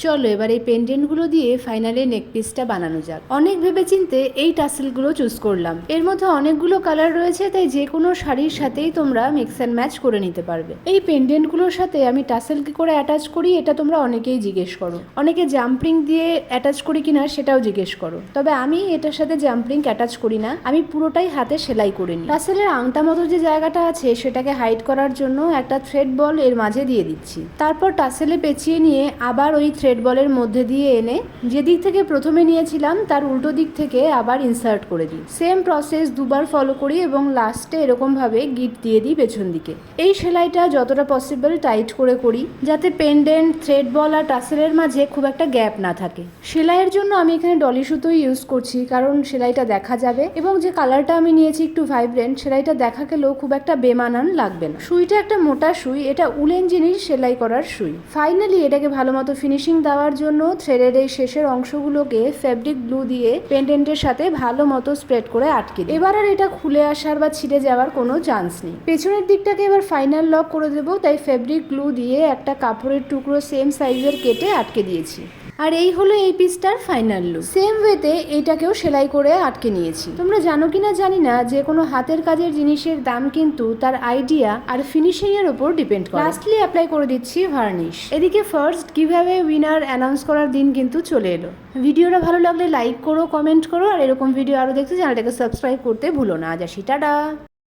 চলো এবার এই পেন্ডেন্টগুলো দিয়ে ফাইনালি নেক পিসটা বানানো যাক। অনেক ভেবেচিন্তে এই টাসেলগুলো চুজ করলাম। এর মধ্যে অনেকগুলো কালার রয়েছে, তাই যে কোনো শাড়ির সাথেই তোমরা মিক্স অ্যান্ড ম্যাচ করে নিতে পারবে। এই পেন্ডেন্টগুলোর সাথে আমি টাসেল কি করে অ্যাটাচ করি এটা তোমরা অনেকেই জিজ্ঞেস করো। অনেকে জাম্পিং দিয়ে অ্যাটাচ করি কিনা সেটাও জিজ্ঞেস করো। তবে আমি এটার সাথে জাম্পিং অ্যাটাচ করি না, আমি পুরোটাই হাতে সেলাই করে নিই। টাসেলের আংটা মতো যে জায়গাটা আছে সেটাকে হাইড করার জন্য একটা থ্রেড বল এর মাঝে দিয়ে দিচ্ছি। তারপর টাসেলে পেঁচিয়ে নিয়ে আবার ওই থ্রেড বলের মধ্যে দিয়ে এনে যে দিক থেকে প্রথমে নিয়েছিলাম তার উল্টো দিক থেকে আবার ইনসার্ট করে দিই। সেম প্রসেস দুবার ফলো করি এবং লাস্টে এরকমভাবে গিট দিয়ে দিই পেছন দিকে। এই সেলাইটা যতটা পসিবল টাইট করে করি যাতে পেন্ডেন্ট, থ্রেড বল আর টাসেলের মাঝে খুব একটা গ্যাপ না থাকে। সেলাইয়ের জন্য আমি এখানে ডলি সুতোই ইউজ করছি, কারণ সেলাইটা দেখা যাবে এবং যে কালারটা আমি নিয়েছি একটু ভাইব্রেন্ট, সেলাইটা দেখা গেলেও খুব একটা বেমানান লাগবে না। সুইটা একটা মোটা সুই, এটা উলেন জিনিস সেলাই করার সুই। ফাইনালি এটাকে ভালো মতো ফিনিশিং দেওয়ার জন্য থ্রেডের এই শেষের অংশগুলোকে ফেব্রিক গ্লু দিয়ে পেন্ডেন্টের সাথে ভালো মতো স্প্রেড করে আটকে দিই। এবার আর এটা খুলে আসার বা ছিঁড়ে যাওয়ার কোনো চান্স নেই। পেছনের দিকটাকে এবার ফাইনাল লক করে দেবো, তাই ফেব্রিক গ্লু দিয়ে একটা কাপড়ের টুকরো সেম সাইজের কেটে আটকে দিয়েছি। আর এই হলো এই পিসটার ফাইনাল লুক। সেম ওয়েতে এইটাকেও সেলাই করে আটকে নিয়েছি। তোমরা জানো কিনা জানি না, যে কোনো হাতের কাজের জিনিসের দাম কিন্তু তার আইডিয়া আর ফিনিশিং এর উপর ডিপেন্ড করে। লাস্টলি অ্যাপ্লাই করে দিচ্ছি ভার্নিশ। এদিকে ফার্স্ট গিভঅ্যাওয়ে উইনার অ্যানাউন্স করার দিন কিন্তু চলে এলো। ভিডিওটা ভালো লাগলে লাইক করো, কমেন্ট করো, আর এরকম ভিডিও আরও দেখতে চ্যানেলটাকে সাবস্ক্রাইব করতে ভুলো না। আজ আসি, টাটা।